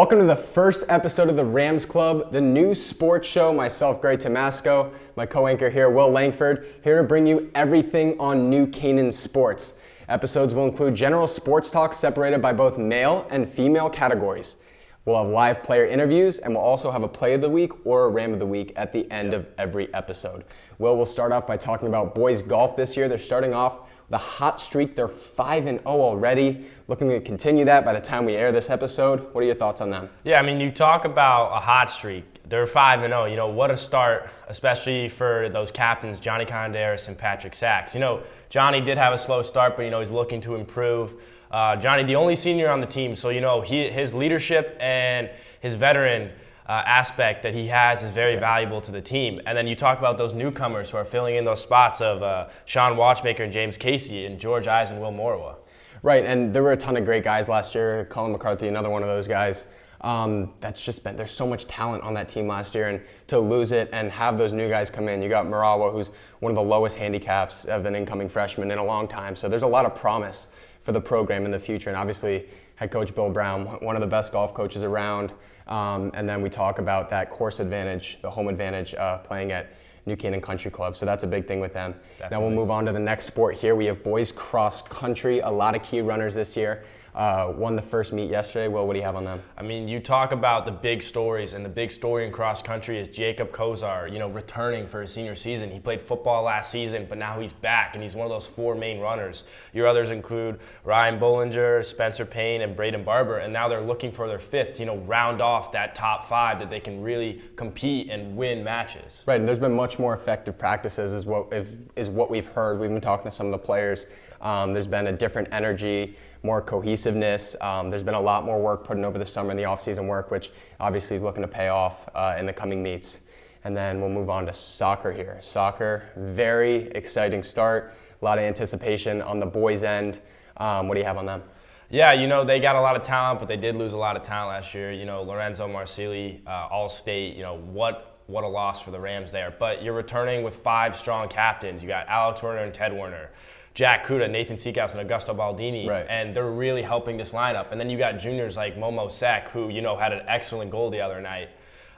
Welcome to the first episode of the Rams Club, the new sports show. Myself, Gray Tomasco, my co-anchor here, Will Langford, here to bring you everything on New Canaan sports. Episodes will include general sports talk separated by both male and female categories. We'll have live player interviews, and we'll also have a play of the week or a Ram of the week at the end of every episode. We'll start off by talking about boys golf this year. They're starting off with a hot streak. They're 5-0 already. Looking to continue that by the time we air this episode. What are your thoughts on them? Yeah, I mean, you talk about a hot streak. They're 5-0. You know, what a start, especially for those captains, Johnny Condaris and Patrick Sachs. You know, Johnny did have a slow start, but, he's looking to improve. Johnny, the only senior on the team, so, his leadership and his veteran aspect that he has is very valuable to the team. And then you talk about those newcomers who are filling in those spots of Sean Watchmaker and James Casey and George Eyes and Will Morwa. Right, and there were a ton of great guys last year. Colin McCarthy, another one of those guys. There's so much talent on that team last year, and to lose it and have those new guys come in. You got Marawa, who's one of the lowest handicaps of an incoming freshman in a long time. So there's a lot of promise for the program in the future. And obviously, head coach Bill Brown, one of the best golf coaches around. And then we talk about that course advantage, the home advantage, playing at New Canaan Country Club. So that's a big thing with them. Definitely. Now we'll move on to the next sport here. We have boys cross country, a lot of key runners this year. Won the first meet yesterday. Will, what do you have on them? I mean, you talk about the big stories, and the big story in cross country is Jacob Kozar, returning for his senior season. He played football last season, but now he's back, and he's one of those four main runners. Your others include Ryan Bollinger, Spencer Payne, and Braden Barber, and now they're looking for their fifth, round off that top five that they can really compete and win matches. Right, and there's been much more effective practices is what we've heard. We've been talking to some of the players. There's been a different energy, more cohesiveness. There's been a lot more work put in over the summer in the off-season work, which obviously is looking to pay off in the coming meets. And then we'll move on to soccer here. Soccer, very exciting start. A lot of anticipation on the boys' end. What do you have on them? Yeah, they got a lot of talent, but they did lose a lot of talent last year. Lorenzo Marsili, All-State, what a loss for the Rams there. But you're returning with five strong captains. You got Alex Werner and Ted Werner, Jack Kuda, Nathan Seacouse, and Augusto Baldini, right. And they're really helping this lineup. And then you got juniors like Momo Sek, who, had an excellent goal the other night.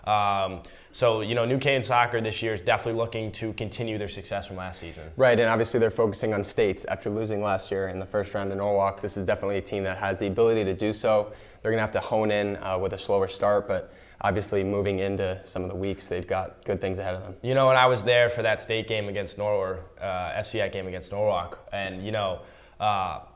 New Canaan Soccer this year is definitely looking to continue their success from last season. Right, and obviously they're focusing on states after losing last year in the first round in Norwalk. This is definitely a team that has the ability to do so. They're going to have to hone in with a slower start, but obviously moving into some of the weeks, they've got good things ahead of them. When I was there for that state game against FCI game against Norwalk, and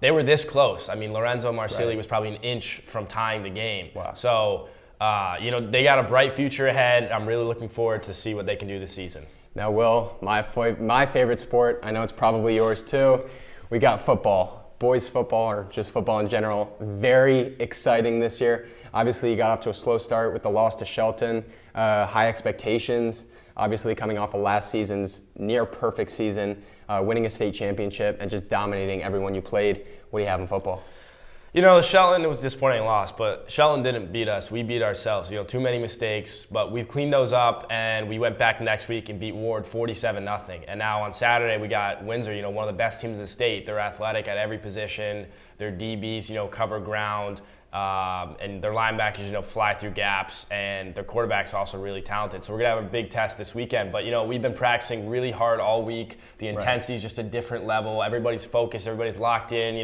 they were this close. I mean, Lorenzo Marsili was probably an inch from tying the game. Wow. So, they got a bright future ahead. I'm really looking forward to see what they can do this season. Now, Will, my favorite sport, I know it's probably yours too, we got football. Boys football, or just football in general, very exciting this year. Obviously, you got off to a slow start with the loss to Shelton. High expectations, obviously coming off of last season's near perfect season, winning a state championship and just dominating everyone you played. What do you have in football? Shelton, it was a disappointing loss, but Shelton didn't beat us. We beat ourselves. Too many mistakes, but we've cleaned those up, and we went back next week and beat Ward 47-0. And now on Saturday, we got Windsor, one of the best teams in the state. They're athletic at every position. Their DBs, cover ground, and their linebackers, fly through gaps, and their quarterback's also really talented. So we're going to have a big test this weekend. But, we've been practicing really hard all week. The intensity is just a different level. Everybody's focused. Everybody's locked in,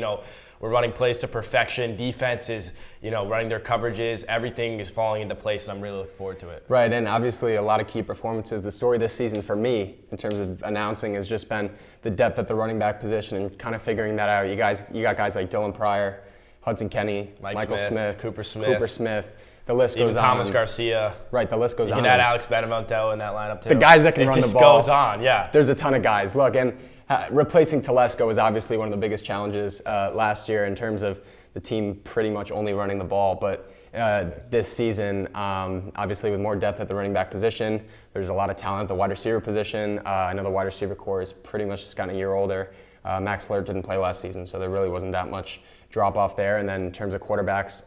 We're running plays to perfection. Defense is, running their coverages. Everything is falling into place, and I'm really looking forward to it. Right, and obviously a lot of key performances. The story this season for me, in terms of announcing, has just been the depth at the running back position and kind of figuring that out. You got guys like Dylan Pryor, Hudson Kenny, Michael Smith, Cooper Smith. The list goes on. Thomas Garcia. Right, the list goes on. You can add Alex Benevento in that lineup too. The guys that can run the ball. It just goes on, yeah. There's a ton of guys. Look, and replacing Telesco was obviously one of the biggest challenges last year in terms of the team pretty much only running the ball. But this season, obviously with more depth at the running back position, there's a lot of talent at the wide receiver position. I know the wide receiver core is pretty much just gotten a year older. Max Lert didn't play last season, so there really wasn't that much drop off there. And then in terms of quarterbacks,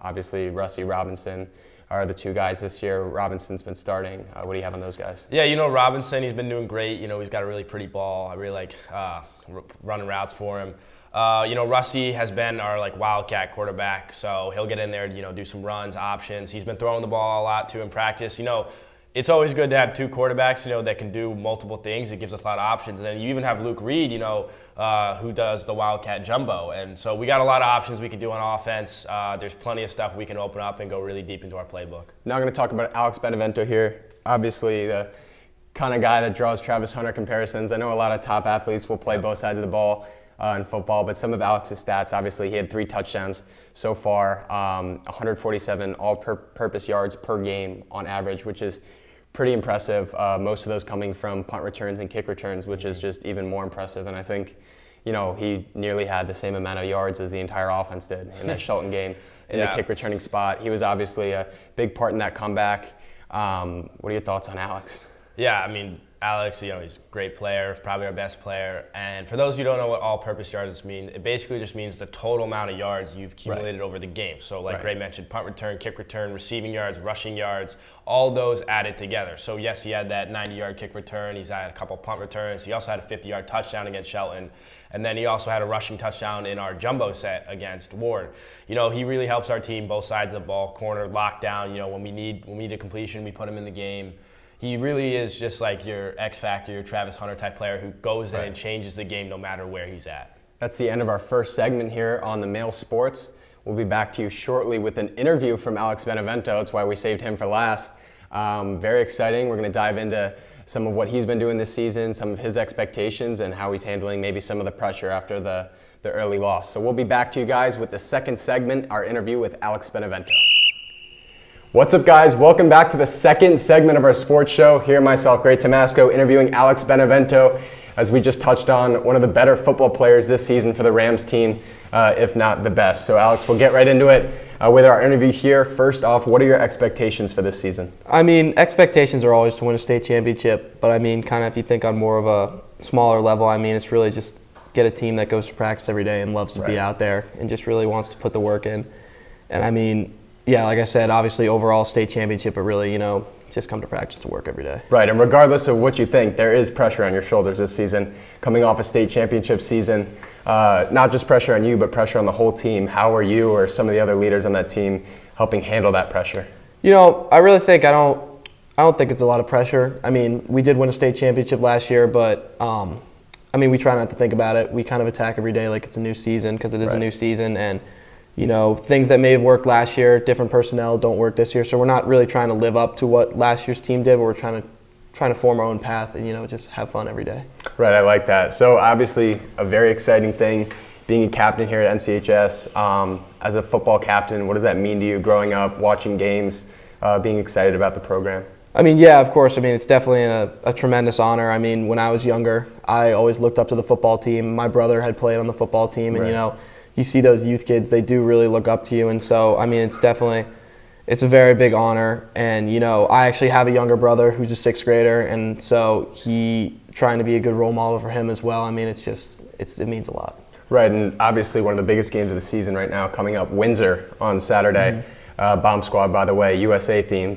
obviously Rusty Robinson are the two guys this year. Robinson's been starting. What do you have on those guys? Yeah, Robinson, he's been doing great. He's got a really pretty ball. I really like running routes for him. Rusty has been our wildcat quarterback, so he'll get in there, do some runs, options. He's been throwing the ball a lot too in practice. It's always good to have two quarterbacks, that can do multiple things. It gives us a lot of options. And then you even have Luke Reed, who does the wildcat jumbo. And so we got a lot of options we can do on offense. There's plenty of stuff we can open up and go really deep into our playbook. Now I'm going to talk about Alex Benevento here. Obviously, the kind of guy that draws Travis Hunter comparisons. I know a lot of top athletes will play both sides of the ball in football, but some of Alex's stats, obviously he had 3 touchdowns so far, 147 all-purpose yards per game on average, which is pretty impressive. Most of those coming from punt returns and kick returns, which is just even more impressive. And I think, he nearly had the same amount of yards as the entire offense did in that Shelton game in the kick returning spot. He was obviously a big part in that comeback. What are your thoughts on Alex? Yeah, Alex, he's a great player, probably our best player. And for those who don't know what all-purpose yards mean, it basically just means the total amount of yards you've accumulated over the game. So Gray mentioned, punt return, kick return, receiving yards, rushing yards, all those added together. So yes, he had that 90-yard kick return. He's had a couple punt returns. He also had a 50-yard touchdown against Shelton. And then he also had a rushing touchdown in our jumbo set against Ward. He really helps our team, both sides of the ball, corner, lockdown. When we need a completion, we put him in the game. He really is just like your X Factor, your Travis Hunter type player who goes in and changes the game no matter where he's at. That's the end of our first segment here on the Male Sports. We'll be back to you shortly with an interview from Alex Benevento. That's why we saved him for last. Very exciting. We're going to dive into some of what he's been doing this season, some of his expectations, and how he's handling maybe some of the pressure after the early loss. So we'll be back to you guys with the second segment, our interview with Alex Benevento. What's up, guys? Welcome back to the second segment of our sports show. Here, myself, Gray Tomasco, interviewing Alex Benevento, as we just touched on, one of the better football players this season for the Rams team, if not the best. So, Alex, we'll get right into it with our interview here. First off, what are your expectations for this season? Expectations are always to win a state championship, but kind of if you think on more of a smaller level, it's really just get a team that goes to practice every day and loves to be out there and just really wants to put the work in. And yeah, like I said, obviously overall state championship, but really, just come to practice to work every day. Right, and regardless of what you think, there is pressure on your shoulders this season, coming off a state championship season. Not just pressure on you, but pressure on the whole team. How are you or some of the other leaders on that team helping handle that pressure? I really think I don't think it's a lot of pressure. We did win a state championship last year, but we try not to think about it. We kind of attack every day like it's a new season, because it is a new season, and things that may have worked last year, different personnel don't work this year. So we're not really trying to live up to what last year's team did, but we're trying to form our own path and, just have fun every day. Right, I like that. So obviously a very exciting thing, being a captain here at NCHS. As a football captain, what does that mean to you growing up, watching games, being excited about the program? Yeah, of course. It's definitely a tremendous honor. When I was younger, I always looked up to the football team. My brother had played on the football team, and, you see those youth kids, they do really look up to you. And so, it's a very big honor. And, I actually have a younger brother who's a 6th grader. And so trying to be a good role model for him as well. It means a lot. Right. And obviously one of the biggest games of the season right now coming up, Windsor on Saturday. Bomb Squad, by the way, USA themed.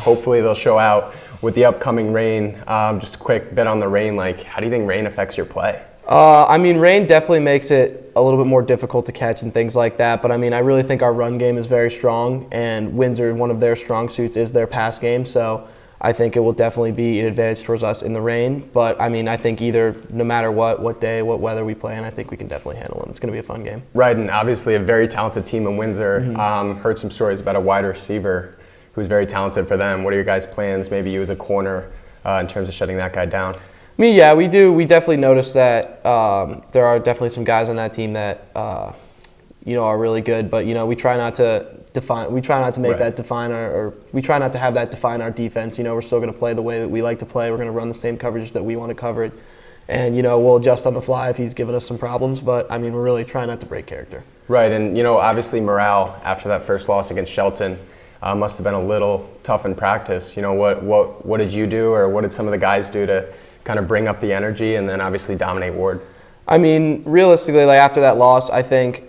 Hopefully they'll show out with the upcoming rain. Just a quick bit on the rain. How do you think rain affects your play? Rain definitely makes it a little bit more difficult to catch and things like that. But I really think our run game is very strong, and Windsor, one of their strong suits is their pass game. So I think it will definitely be an advantage towards us in the rain. But I think either, no matter what day, what weather we play in, I think we can definitely handle them. It's going to be a fun game. Right, and obviously a very talented team in Windsor. Heard some stories about a wide receiver who's very talented for them. What are your guys' plans? Maybe you as a corner in terms of shutting that guy down? Yeah, we do. We definitely noticed that there are definitely some guys on that team that are really good. But we try not to define. We try not to make that define or we try not to have that define our defense. We're still going to play the way that we like to play. We're going to run the same coverage that we want to cover it, and we'll adjust on the fly if he's given us some problems. But we're really trying not to break character. Right, and obviously morale after that first loss against Shelton must have been a little tough in practice. What did you do, or what did some of the guys do to kind of bring up the energy and then obviously dominate Ward? Realistically, after that loss, I think,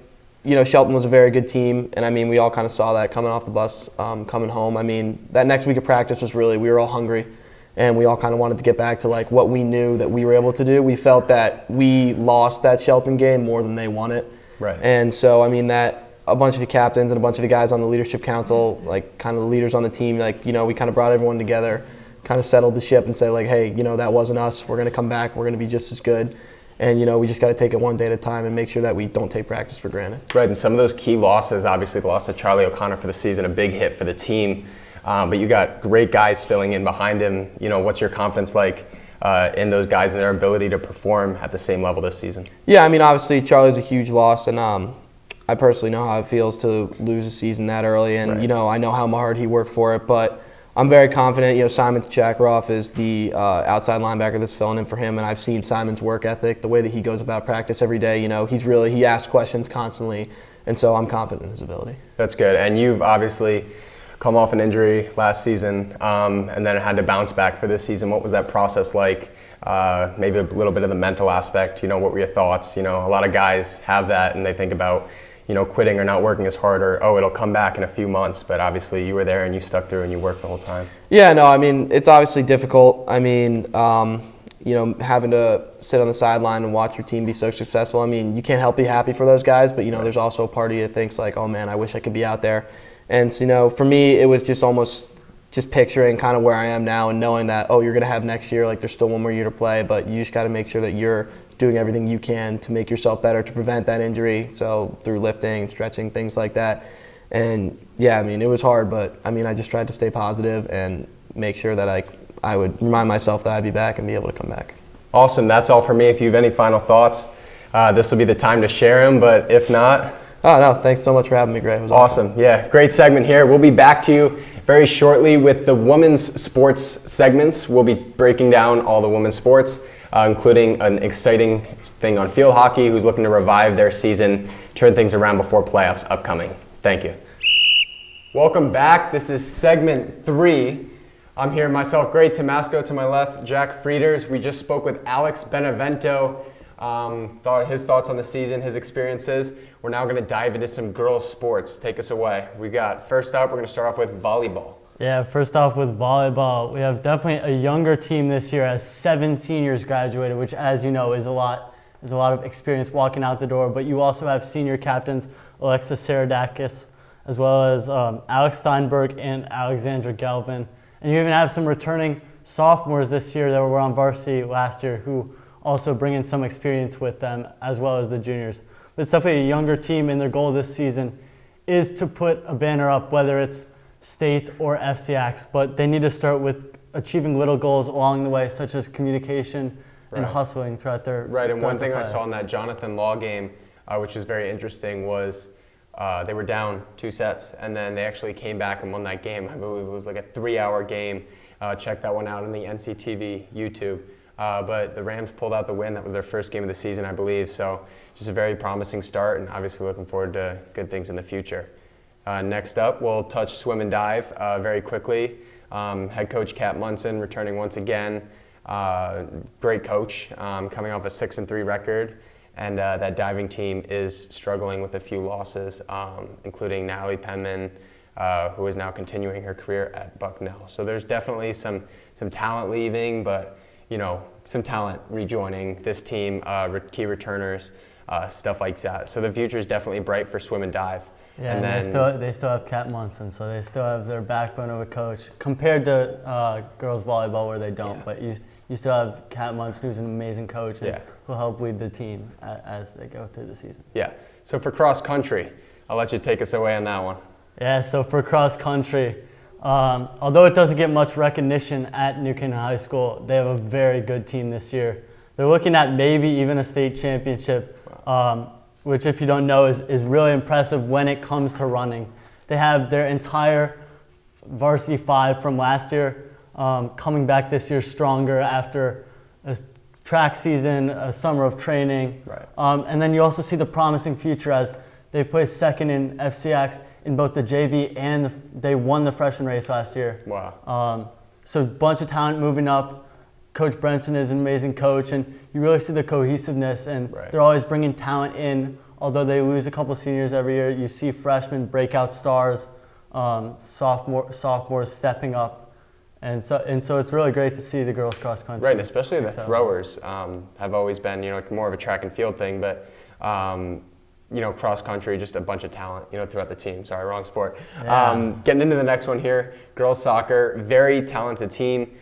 Shelton was a very good team, and we all kind of saw that coming off the bus, coming home. That next week of practice was really, we were all hungry, and we all kind of wanted to get back to like what we knew that we were able to do. We felt that we lost that Shelton game more than they won it. Right. And so, I mean, that a bunch of the captains and a bunch of the guys on the leadership council, like kind of the leaders on the team, like, you know, we kind of brought everyone together, kind of settled the ship and said like, hey, you know, that wasn't us. We're going to come back. We're going to be just as good. And, you know, we just got to take it one day at a time and make sure that we don't take practice for granted. Right, and some of those key losses, obviously the loss to Charlie O'Connor for the season, a big hit for the team. But you got great guys filling in behind him. You know, what's your confidence like in those guys and their ability to perform at the same level this season? Yeah, I mean, obviously Charlie's a huge loss, and I personally know how it feels to lose a season that early. And, right. you know, I know how hard he worked for it, but I'm very confident. You know, Simon Chakaroff is the outside linebacker that's filling in for him, and I've seen Simon's work ethic, the way that he goes about practice every day. You know, he asks questions constantly, and so I'm confident in his ability. That's good. And you've obviously come off an injury last season and then had to bounce back for this season. What was that process like? Maybe a little bit of the mental aspect. You know, what were your thoughts? You know, a lot of guys have that, and they think about, you know, quitting or not working as hard, or, oh, it'll come back in a few months. But obviously you were there and you stuck through and you worked the whole time. Yeah, no, I mean, it's obviously difficult. I mean, you know, having to sit on the sideline and watch your team be so successful. I mean, you can't help be happy for those guys, but, you know, there's also a part of you that thinks like, oh man, I wish I could be out there. And so, you know, for me, it was just almost just picturing kind of where I am now and knowing that, oh, you're going to have next year, like there's still one more year to play, but you just got to make sure that you're doing everything you can to make yourself better, to prevent that injury. So through lifting, stretching, things like that. And yeah, I mean, it was hard, but I mean, I just tried to stay positive and make sure that I would remind myself that I'd be back and be able to come back. Awesome. That's all for me. If you have any final thoughts, this will be the time to share them, but if not... Oh, no, thanks so much for having me, Gray. It was awesome. Yeah, great segment here. We'll be back to you very shortly with the women's sports segments. We'll be breaking down all the women's sports, including an exciting thing on field hockey, who's looking to revive their season, turn things around before playoffs upcoming. Thank you. Welcome back. This is segment 3. I'm here myself, Gray Tomasco, to my left, Jack Frieders. We just spoke with Alex Benevento, his thoughts on the season, his experiences. We're now going to dive into some girls' sports. Take us away. First up, we're going to start off with volleyball. Yeah, first off with volleyball, we have definitely a younger team this year as 7 seniors graduated, which, as you know, is a lot of experience walking out the door. But you also have senior captains Alexa Saradakis, as well as Alex Steinberg and Alexandra Galvin. And you even have some returning sophomores this year that were on varsity last year who also bring in some experience with them, as well as the juniors. But it's definitely a younger team, and their goal this season is to put a banner up, whether it's states or FCX, but they need to start with achieving little goals along the way, such as communication and hustling throughout their Right, and one thing I play. saw in that Jonathan Law game, which was very interesting, was they were down 2 sets, and then they actually came back and won that game. I believe it was like a 3-hour game. Check that one out on the NCTV YouTube. But the Rams pulled out the win. That was their first game of the season, I believe. So just a very promising start, and obviously looking forward to good things in the future. Next up, we'll touch swim and dive very quickly. Head coach Kat Munson returning once again. Great coach, coming off a 6-3 record. And that diving team is struggling with a few losses, including Natalie Penman, who is now continuing her career at Bucknell. So there's definitely some talent leaving, but you know, some talent rejoining this team, key returners, stuff like that. So the future is definitely bright for swim and dive. Yeah, and they still have Kat Munson, so they still have their backbone of a coach compared to girls volleyball where they don't. Yeah. But you still have Kat Munson, who's an amazing coach and will help lead the team as they go through the season. Yeah. So for cross country, I'll let you take us away on that one. Yeah. So for cross country, although it doesn't get much recognition at New Canaan High School, they have a very good team this year. They're looking at maybe even a state championship, which, if you don't know, is really impressive when it comes to running. They have their entire varsity 5 from last year coming back this year stronger after a track season, a summer of training. Right. And then you also see the promising future as they placed second in FCX in both the JV and they won the freshman race last year. Wow. So a bunch of talent moving up. Coach Brenson is an amazing coach, and you really see the cohesiveness, and they're always bringing talent in. Although they lose a couple seniors every year, you see freshmen, breakout stars, sophomores stepping up, And so it's really great to see the girls cross country. Right, and especially the excel. throwers have always been, more of a track and field thing, but cross country, just a bunch of talent, throughout the team. Sorry, wrong sport. Yeah. Getting into the next one here, girls soccer, very talented team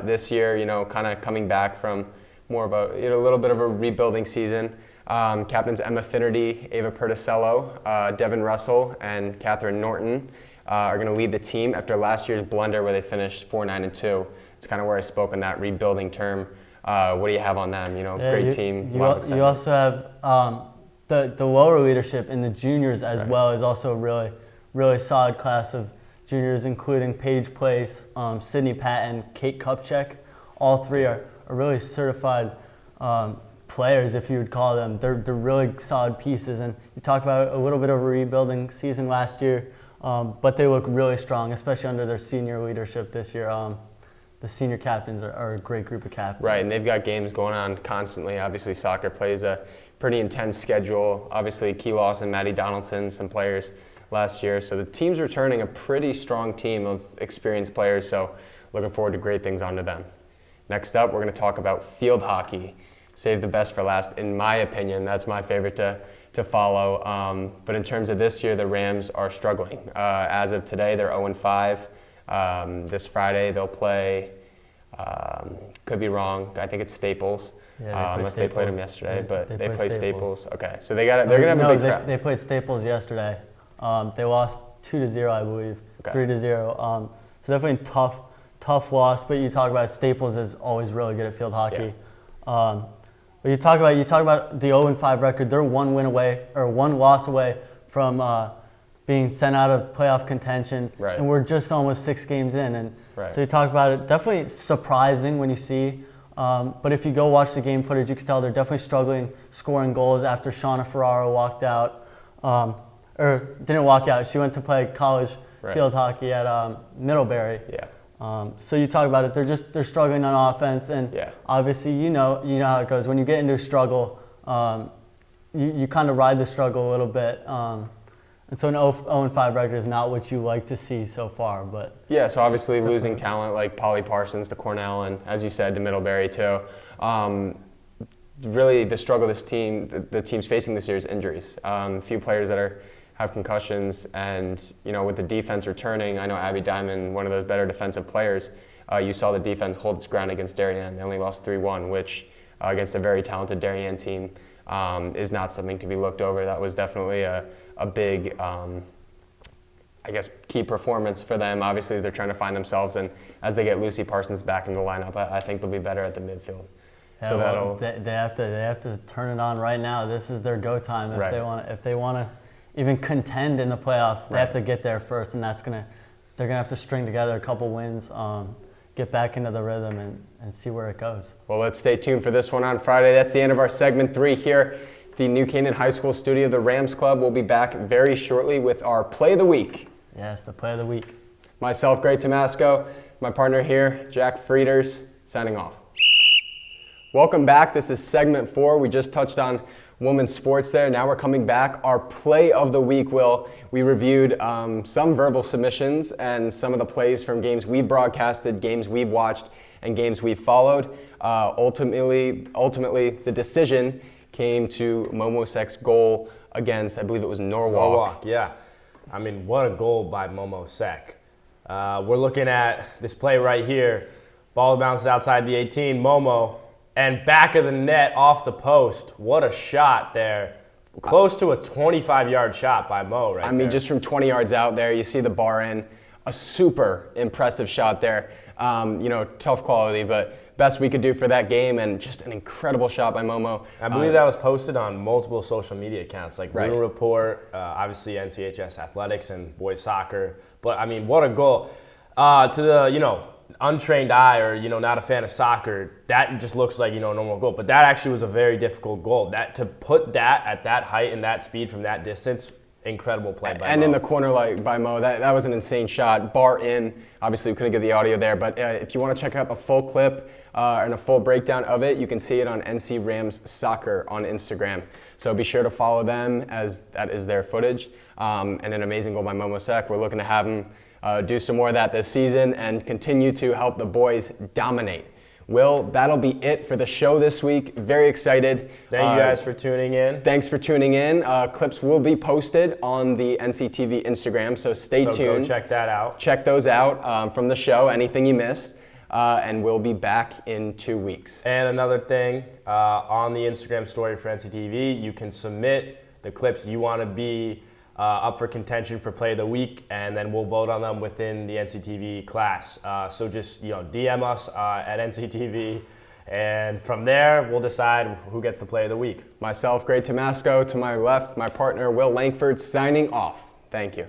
this year. Kind of coming back from more of a little bit of a rebuilding season. Captains Emma Finnerty, Ava Perticello, Devin Russell, and Catherine Norton are going to lead the team after last year's blunder where they finished 4-9-2. It's kind of where I spoke on that rebuilding term. What do you have on them? Great team. You also have the lower leadership in the juniors as well is also a really solid class of juniors, including Paige Place, Sydney Patton, Kate Kupchak. All three are really certified players, if you would call them. They're really solid pieces. And you talked about a little bit of a rebuilding season last year, but they look really strong, especially under their senior leadership this year. The senior captains are a great group of captains. Right, and they've got games going on constantly. Obviously, soccer plays a pretty intense schedule. Obviously, Key Lawson, Maddie Donaldson, some players last year. So the team's returning a pretty strong team of experienced players, so looking forward to great things onto them. Next up, we're going to talk about field hockey. Save the best for last, in my opinion. That's my favorite to follow. But in terms of this year, the Rams are struggling. As of today, they're 0-5. This Friday, they'll play, could be wrong, I think it's Staples. Yeah, unless they played them yesterday, but they play Staples. Okay, so they're gonna have a big crowd. They played Staples yesterday. They lost 2-0, I believe, 3-0. So definitely a tough loss. But you talk about Staples is always really good at field hockey. Yeah. But you talk about the 0-5 record. They're one loss away from being sent out of playoff contention, and we're just almost 6 games in. And so you talk about it. Definitely surprising when you see. But if you go watch the game footage, you can tell they're definitely struggling scoring goals after Shauna Ferraro walked out, or didn't walk out. She went to play college field hockey at Middlebury. Yeah. So you talk about it. They're struggling on offense, and obviously you know how it goes. When you get into a struggle, you kind of ride the struggle a little bit. And so an 0-5 record is not what you like to see so far, but yeah. So obviously losing talent like Polly Parsons to Cornell, and as you said, to Middlebury too. Really, the struggle this team, the team's facing this year is injuries. A few players that have concussions, and with the defense returning, I know Abby Diamond, one of those better defensive players. You saw the defense hold its ground against Darien. They only lost 3-1, which against a very talented Darien team is not something to be looked over. That was definitely a big, key performance for them. Obviously, as they're trying to find themselves, and as they get Lucy Parsons back into the lineup, I think they'll be better at the midfield. Yeah, so they have to turn it on right now. This is their go time if they want to even contend in the playoffs. They have to get there first, and they're gonna have to string together a couple wins, get back into the rhythm, and see where it goes. Well, let's stay tuned for this one on Friday. That's the end of our segment 3 here. The New Canaan High School studio, the Rams Club, will be back very shortly with our Play of the Week. Yes, the Play of the Week. Myself, Gray Tomasco, my partner here, Jack Frieders, signing off. Welcome back. This is segment 4. We just touched on women's sports there. Now we're coming back. Our Play of the Week, we reviewed some verbal submissions and some of the plays from games we've broadcasted, games we've watched, and games we've followed. Ultimately, the decision came to Momo Sek's goal against, I believe it was Norwalk. Yeah. I mean, what a goal by Momo Sek. We're looking at this play right here. Ball bounces outside the 18, Momo, and back of the net off the post. What a shot there. Close to a 25-yard shot by Mo right there. I mean, just from 20 yards out there, you see the bar in. A super impressive shot there. Tough quality, but best we could do for that game, and just an incredible shot by Momo. I believe that was posted on multiple social media accounts, like Blue Report, obviously NCHS Athletics and boys soccer. But I mean, what a goal. To the, untrained eye or, not a fan of soccer, that just looks like, a normal goal. But that actually was a very difficult goal. To put that at that height and that speed from that distance, incredible play by Mo. And in the corner by Mo, that was an insane shot. Bar in. Obviously, we couldn't get the audio there, but if you want to check out a full clip and a full breakdown of it, you can see it on NC Rams Soccer on Instagram. So be sure to follow them, as that is their footage. And an amazing goal by Momo Sek. We're looking to have him do some more of that this season and continue to help the boys dominate. Will, that'll be it for the show this week. Very excited. Thank you guys for tuning in. Thanks for tuning in. Clips will be posted on the NCTV Instagram, so stay tuned. Go check that out. Check those out from the show, anything you missed. And we'll be back in 2 weeks. And another thing, on the Instagram story for NCTV, you can submit the clips you want to be up for contention for Play of the Week, and then we'll vote on them within the NCTV class. So just DM us at NCTV, and from there we'll decide who gets the Play of the Week. Myself, Gray Tomasco, to my left, my partner Will Langford, signing off. Thank you.